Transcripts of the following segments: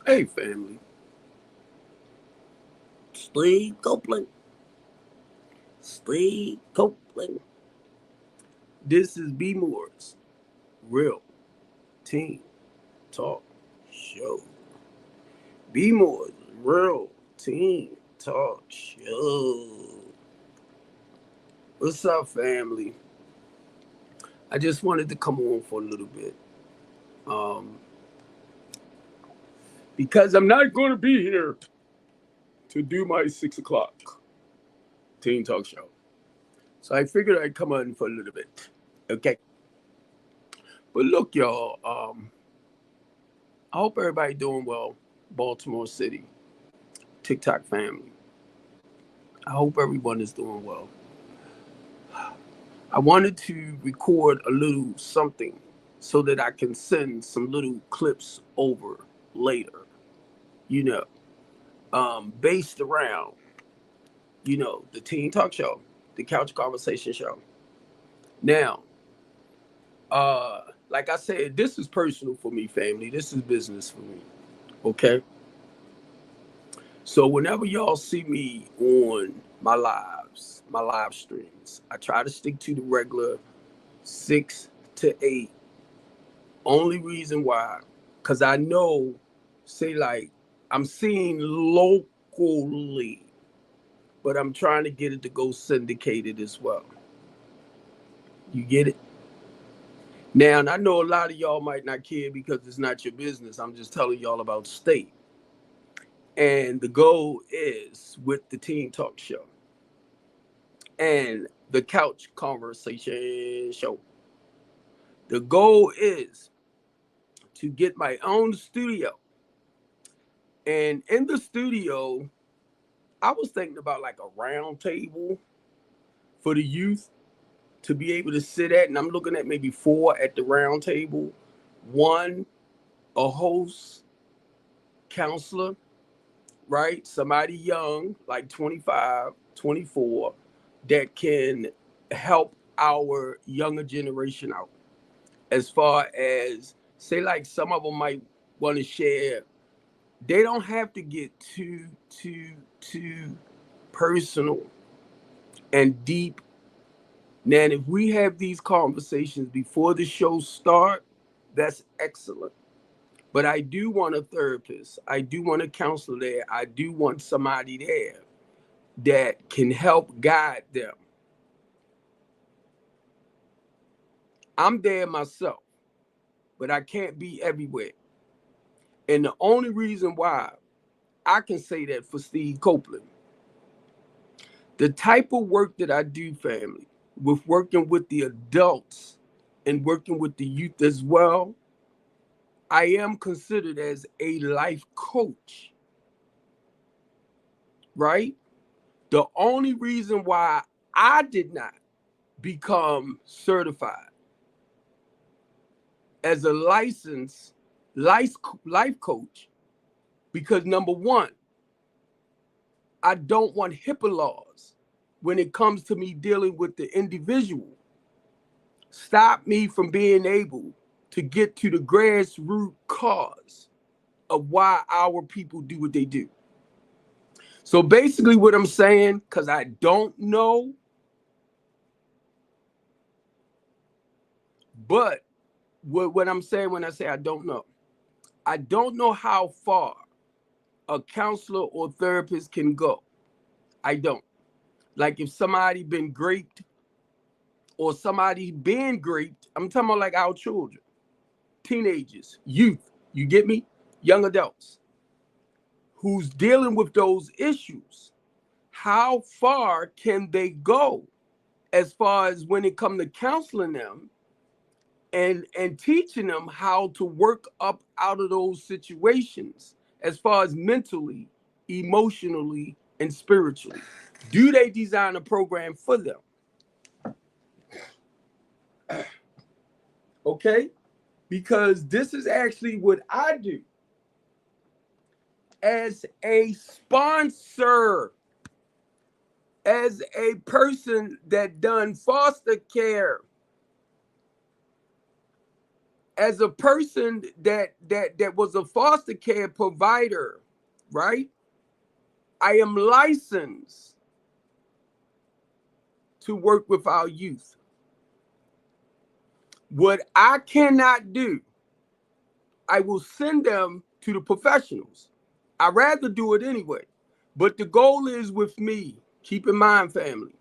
Hey, family. Steve Copeland. Steve Copeland. This is BMore's Real Team Talk Show. BMore's Real Team Talk Show. What's up, family? I just wanted to come on for a little bit. Um, because I'm not going to be here to do my 6 o'clock Team Talk Show. So I figured I'd come on for a little bit. Okay. But look, y'all, I hope everybody doing well. Baltimore City, TikTok family. I hope everyone is doing well. I wanted to record a little something so that I can send some little clips over later, you know, based around, the Teen Talk Show, the Couch Conversation Show. Now, like I said, this is personal for me, family. This is business for me. Okay. So whenever y'all see me on my live streams, I try to stick to the regular 6 to 8. Only reason why, because I know, say like, I'm seeing locally, but I'm trying to get it to go syndicated as well. You get it? Now, and I know a lot of y'all might not care because it's not your business. I'm just telling y'all about state. And the goal is with the Team Talk Show and the Couch Conversation Show. The goal is to get my own studio. And in the studio, I was thinking about like a round table for the youth to be able to sit at. And I'm looking at maybe 4 at the round table. One, a host, counselor, right? Somebody young, like 25, 24, that can help our younger generation out. As far as, say, like some of them might want to share, they don't have to get too personal and deep. Now, if we have these conversations before the show start, that's excellent. But I do want a therapist. I do want a counselor there. I do want somebody there that can help guide them. I'm there myself, but I can't be everywhere. And the only reason why I can say that for Steve Copeland, the type of work that I do, family, with working with the adults and working with the youth as well, I am considered as a life coach, right? The only reason why I did not become certified as a licensed life coach, because number one, I don't want HIPAA laws when it comes to me dealing with the individual stop me from being able to get to the grassroots cause of why our people do what they do. So basically what I'm saying, because I don't know, but what I'm saying when I say I don't know how far a counselor or therapist can go. I don't. Like if somebody been raped or somebody been raped, I'm talking about like our children, teenagers, youth, you get me? Young adults who's dealing with those issues. How far can they go as far as when it comes to counseling them and teaching them how to work up out of those situations as far as mentally, emotionally, and spiritually? Do they design a program for them? Okay? Because this is actually what I do as a sponsor, as a person that done foster care as a person that was a foster care provider, right? I am licensed to work with our youth. What I cannot do, I will send them to the professionals. I'd rather do it anyway. But the goal is with me, keep in mind, family,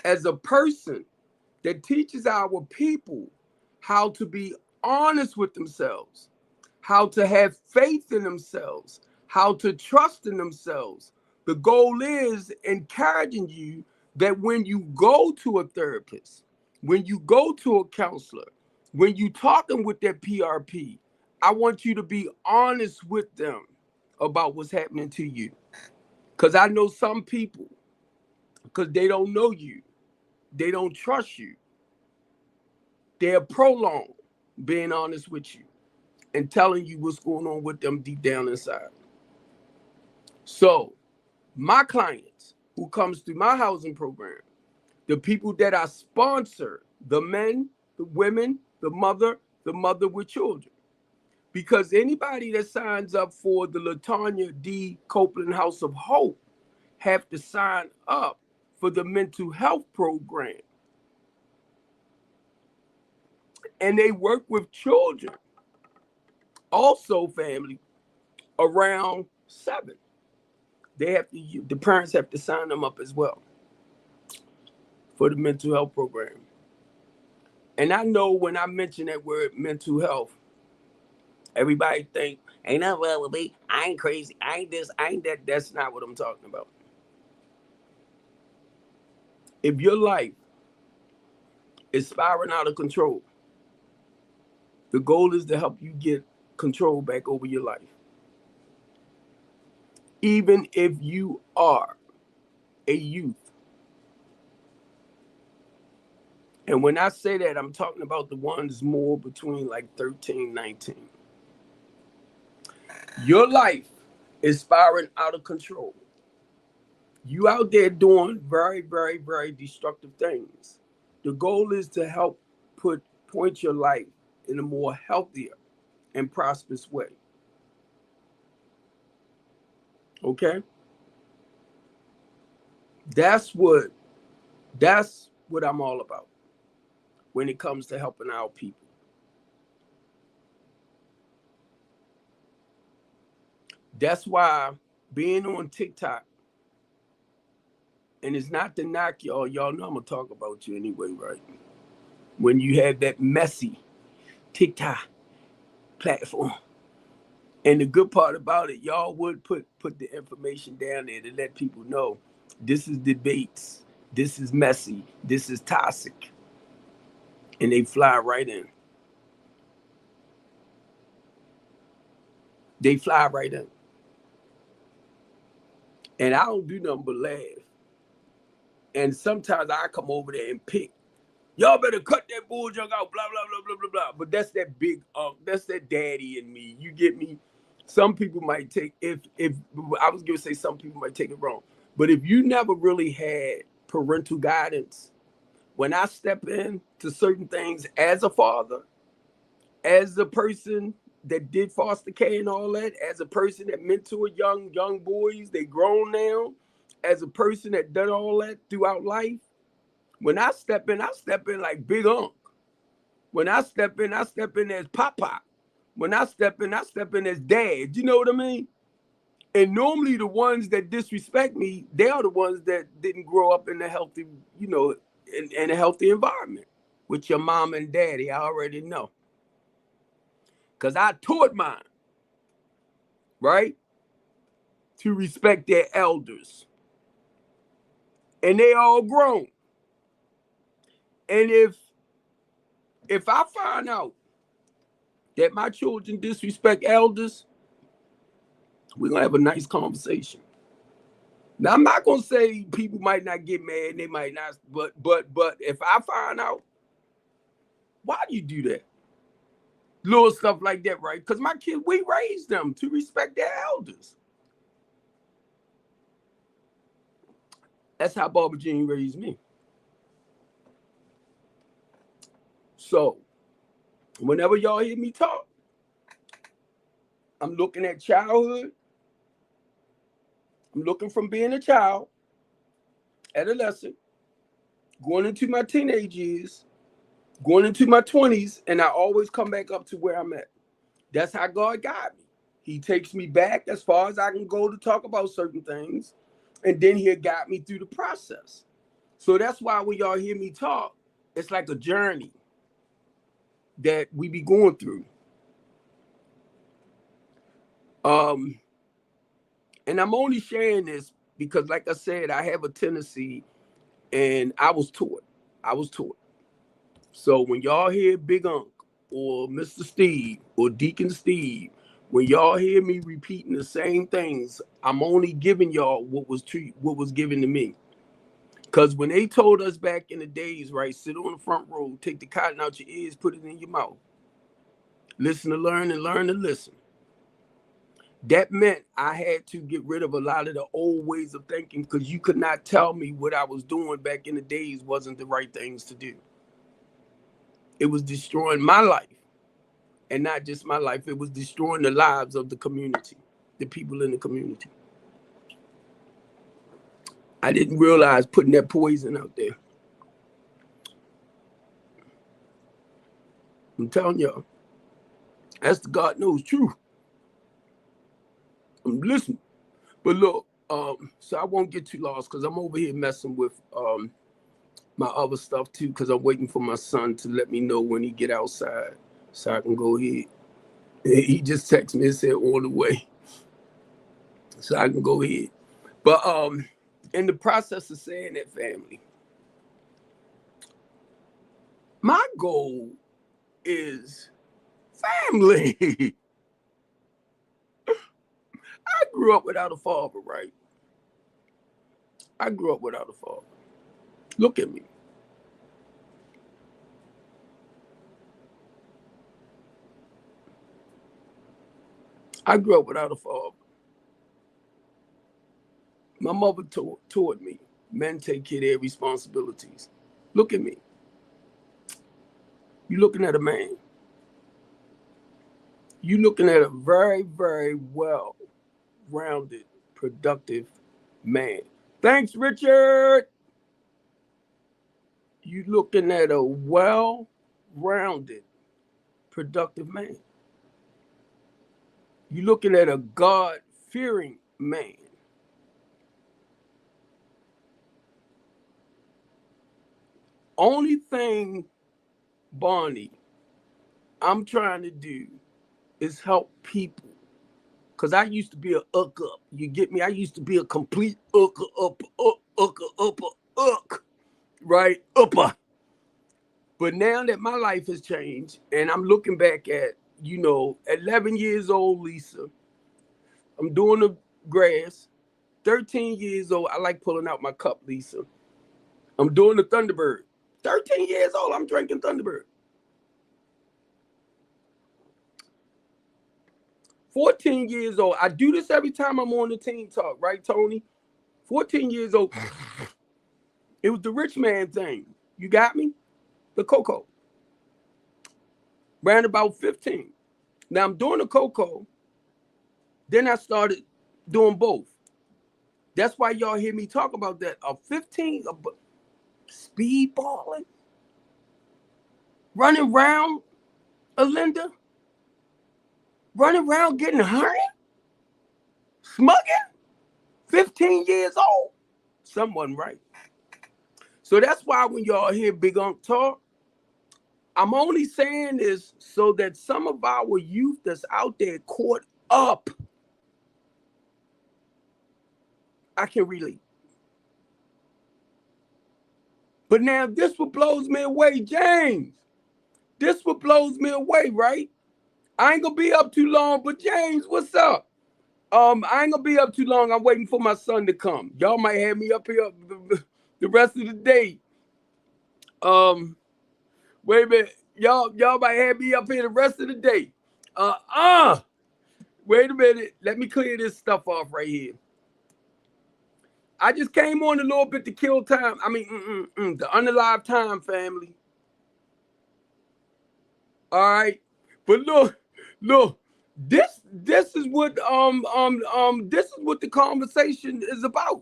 as a person that teaches our people how to be honest with themselves, how to have faith in themselves, how to trust in themselves. The goal is encouraging you that when you go to a therapist, when you go to a counselor, when you talking with their PRP, I want you to be honest with them about what's happening to you. Because I know some people, because they don't know you, they don't trust you, they're prolonged being honest with you and telling you what's going on with them deep down inside. So my clients who comes through my housing program, the people that I sponsor, the men, the women, the mother with children, because anybody that signs up for the LaTanya D. Copeland House of Hope have to sign up for the mental health program. And they work with children, also family, around 7. They have to, the parents have to sign them up as well for the mental health program. And I know when I mention that word mental health, everybody think, ain't nothing wrong with me. I ain't crazy. I ain't this, I ain't that. That's not what I'm talking about. If your life is spiraling out of control, the goal is to help you get control back over your life. Even if you are a youth. And when I say that, I'm talking about the ones more between like 13, 19. Your life is spiraling out of control. You out there doing very, very, very destructive things. The goal is to help point your life in a more healthier and prosperous way. Okay? That's what I'm all about when it comes to helping our people. That's why being on TikTok, and it's not to knock y'all know I'm gonna talk about you anyway, right? When you have that messy TikTok platform. And the good part about it, y'all would put the information down there to let people know this is debates, this is messy, this is toxic. And they fly right in. They fly right in. And I don't do nothing but laugh. And sometimes I come over there and pick. Y'all better cut that bull junk out, blah, blah, blah, blah, blah, blah. But that's that big, that's that daddy in me. You get me? Some people might take, if I was going to say some people might take it wrong. But if you never really had parental guidance, when I step in to certain things as a father, as a person that did foster care and all that, as a person that mentored young boys, they grown now, as a person that done all that throughout life, when I step in like big unc. When I step in as pop. When I step in as dad. You know what I mean? And normally the ones that disrespect me, they are the ones that didn't grow up in a healthy, in a healthy environment with your mom and daddy. I already know. Because I taught mine, right? To respect their elders. And they all grown. And if I find out that my children disrespect elders, we're going to have a nice conversation. Now, I'm not going to say people might not get mad, they might not, but if I find out, why do you do that? Little stuff like that, right? Because my kids, we raised them to respect their elders. That's how Barbara Jean raised me. So, Whenever y'all hear me talk, I'm looking at childhood. I'm looking from being a child, adolescent, going into my teenage years, going into my 20s, and I always come back up to where I'm at. That's how God got me. He takes me back as far as I can go to talk about certain things, and then He'll guide me through the process. So that's why when y'all hear me talk, it's like a journey that we be going through. And I'm only sharing this because, like I said, I have a tendency, and I was taught. So when y'all hear Big Unc or Mr. Steve or Deacon Steve, when y'all hear me repeating the same things, I'm only giving y'all what was given to me. Because when they told us back in the days, right, sit on the front row, take the cotton out your ears, put it in your mouth, listen to learn and learn to listen. That meant I had to get rid of a lot of the old ways of thinking, because you could not tell me what I was doing back in the days wasn't the right things to do. It was destroying my life, and not just my life. It was destroying the lives of the community, the people in the community. I didn't realize putting that poison out there. I'm telling y'all, that's the God knows truth. I'm listening. But look, so I won't get too lost because I'm over here messing with my other stuff too, because I'm waiting for my son to let me know when he get outside so I can go ahead. He just texted me and said on the way, so I can go ahead. But in the process of saying that, family, my goal is family. I grew up without a father, right? I grew up without a father. Look at me. I grew up without a father. My mother taught me, men take care of their responsibilities. Look at me. You're looking at a man. You're looking at a very, very well-rounded, productive man. Thanks, Richard. You're looking at a well-rounded, productive man. You're looking at a God-fearing man. Only thing, Barney, I'm trying to do is help people. Because I used to be a up. You get me? I used to be a complete upper, right? Upper. But now that my life has changed and I'm looking back at, 11 years old, Lisa, I'm doing the grass. 13 years old, I like pulling out my cup, Lisa. I'm doing the Thunderbird. 13 years old, I'm drinking Thunderbird. 14 years old, I do this every time I'm on the Teen Talk, right, Tony? 14 years old, it was the rich man thing. You got me? The cocoa. Ran about 15. Now I'm doing the cocoa. Then I started doing both. That's why y'all hear me talk about that. A 15, speedballing, running around, Alinda, running around getting hurt, smuggling, 15 years old. Someone right. So that's why when y'all hear Big Unc talk, I'm only saying this so that some of our youth that's out there caught up, I can relate. But now this what blows me away, James. This what blows me away, right? I ain't gonna be up too long, but James, what's up? I ain't gonna be up too long. I'm waiting for my son to come. Y'all might have me up here the rest of the day. Wait a minute. Y'all might have me up here the rest of the day. Wait a minute. Let me clear this stuff off right here. I just came on a little bit to kill time. I mean, the unalive time, family. All right, but look, this is what this is what the conversation is about.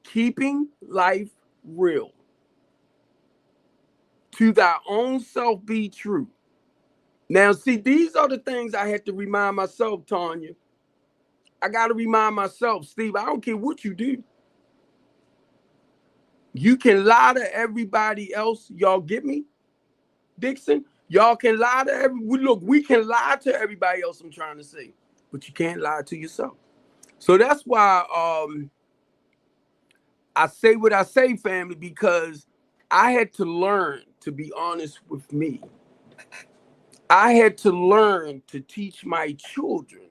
Keeping life real. To thy own self be true. Now, see, these are the things I had to remind myself, Tanya. I got to remind myself, Steve, I don't care what you do. You can lie to everybody else. Y'all get me, Dixon? Y'all can lie to look, we can lie to everybody else, I'm trying to say, but you can't lie to yourself. So that's why I say what I say, family, because I had to learn to be honest with me. I had to learn to teach my children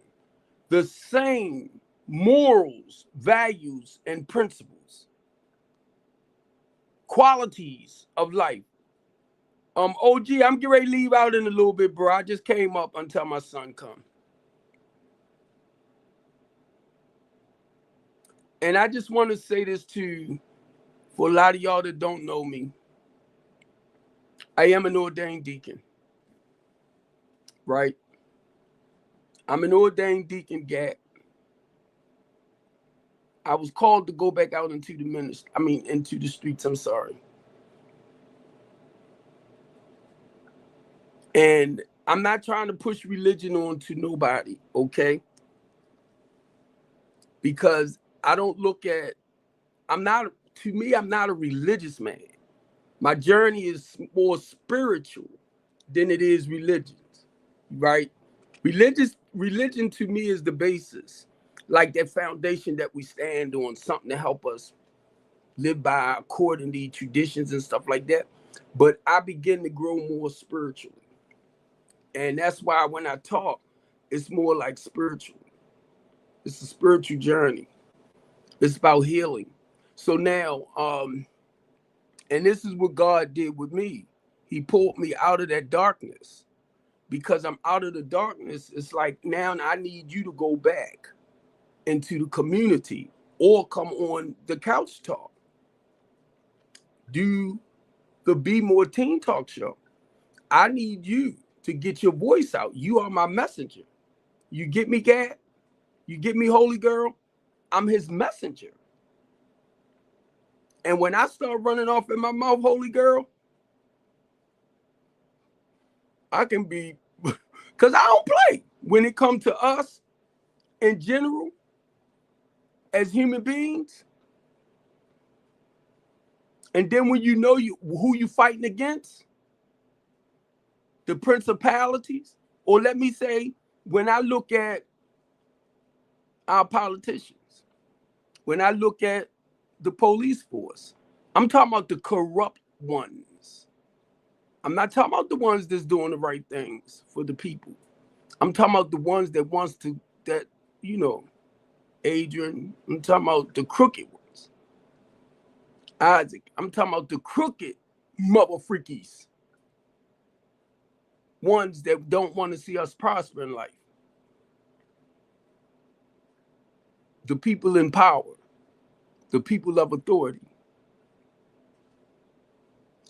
the same morals, values, and principles, qualities of life. OG, I'm getting ready to leave out in a little bit, bro. I just came up until my son come. And I just want to say this to, for a lot of y'all that don't know me, I am an ordained deacon, right? I'm an ordained deacon, Gap. I was called to go back out into the ministry. Into the streets, I'm sorry. And I'm not trying to push religion on to nobody, okay? Because I don't look at, I'm not a religious man. My journey is more spiritual than it is religious, right? Religion to me is the basis, like that foundation that we stand on, something to help us live by according to traditions and stuff like that. But I begin to grow more spiritually. And that's why when I talk, it's more like spiritual. It's a spiritual journey. It's about healing. So now, and this is what God did with me. He pulled me out of that darkness. Because I'm out of the darkness, it's like now I need you to go back into the community or come on the couch talk. Do the Be More Teen Talk show. I need you to get your voice out. You are my messenger. You get me, Gad? You get me, Holy Girl? I'm his messenger. And when I start running off in my mouth, Holy Girl, I can be, because I don't play. When it comes to us in general, as human beings, and then when you know who you fighting against, the principalities, or let me say, when I look at our politicians, when I look at the police force, I'm talking about the corrupt ones. I'm not talking about the ones that's doing the right things for the people. I'm talking about the ones that Adrian, I'm talking about the crooked ones. Isaac, I'm talking about the crooked mother freakies. Ones that don't want to see us prosper in life. The people in power. The people of authority.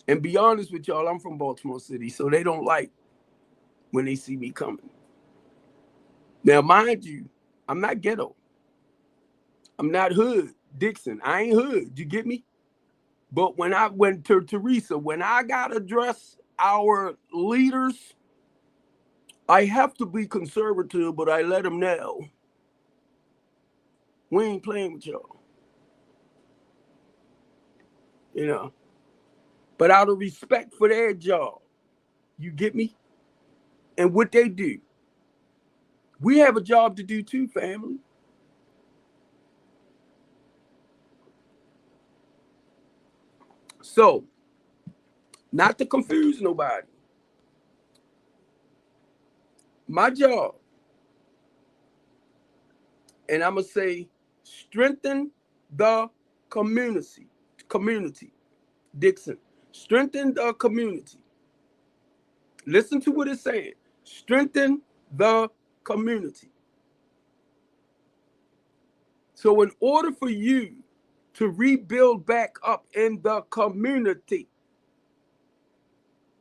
And be honest with y'all, I'm from Baltimore City, so they don't like when they see me coming. Now, mind you, I'm not ghetto. I'm not hood, Dixon. I ain't hood. You get me? But when I went to Teresa, when I got to address our leaders, I have to be conservative, but I let them know we ain't playing with y'all. But out of respect for their job, you get me? And what they do. We have a job to do too, family. So, not to confuse nobody, my job, and I'm going to say, strengthen the community. Dixon, strengthen the community. Listen to what it's saying. Strengthen the community. So in order for you to rebuild back up in the community,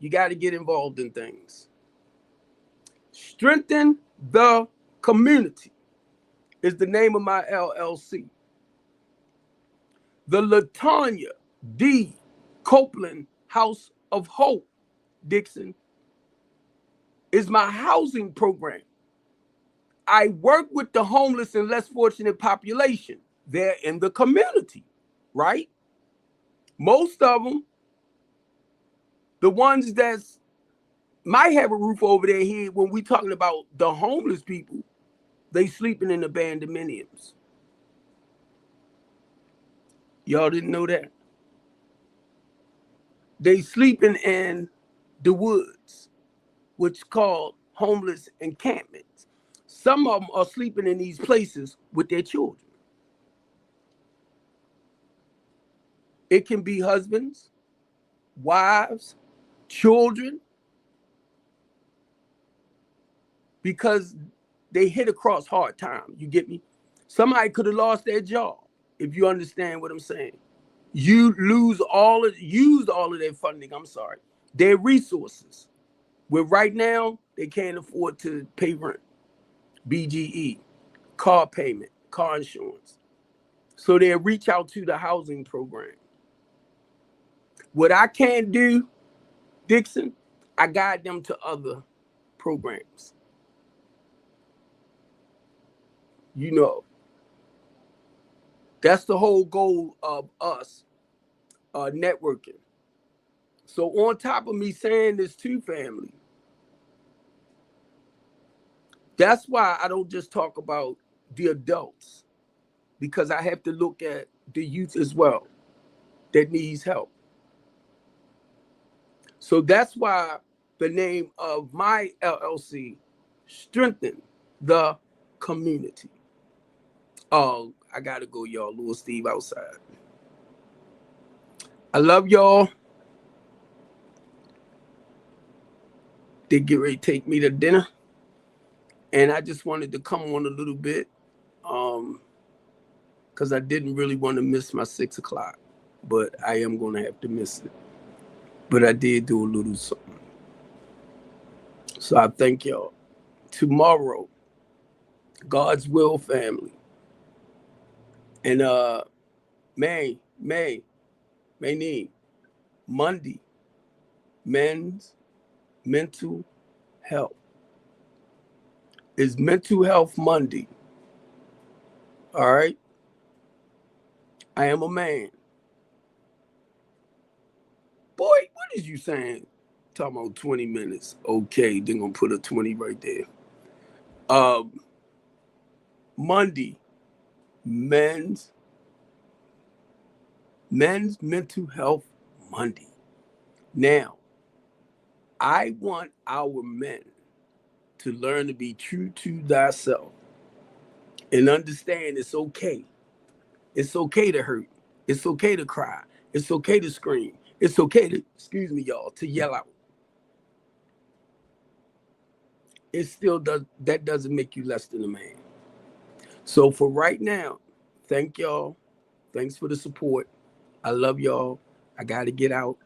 You got to get involved in things. Strengthen the Community is the name of my LLC. The Latanya D. Copeland House of Hope, Dixon, is my housing program. I work with the homeless and less fortunate population. They're in the community, right? Most of them, the ones that might have a roof over their head, when we talking about the homeless people, they sleeping in abandonments. Y'all didn't know that? They sleeping in the woods, which called homeless encampments. Some of them are sleeping in these places with their children. It can be husbands, wives, children, because they hit across hard time. You get me? Somebody could have lost their job, if you understand what I'm saying. You used all of their funding, their resources. Where right now, they can't afford to pay rent, BGE, car payment, car insurance. So they reach out to the housing program. What I can't do, Dixon, I guide them to other programs. You know, that's the whole goal of us networking. So on top of me saying this to family, that's why I don't just talk about the adults, because I have to look at the youth as well that needs help. So that's why the name of my LLC, Strengthen the Community. Oh, I gotta go, y'all. Little Steve outside. I love y'all. They get ready to take me to dinner. And I just wanted to come on a little bit because I didn't really want to miss my 6 o'clock, but I am going to have to miss it. But I did do a little something. So I thank y'all. Tomorrow, God's will, family. And May need Monday, men's mental health. It's Mental Health Monday. All right. I am a man. Boy, what is you saying? Talking about 20 minutes. Okay, they're gonna put a 20 right there. Monday, men's mental health Monday. Now, I want our men to learn to be true to thyself and understand it's okay. It's okay to hurt. It's okay to cry. It's okay to scream. It's okay to, excuse me, y'all, to yell out. It still does, that doesn't make you less than a man. So for right now, thank y'all. Thanks for the support. I love y'all. I got to get out.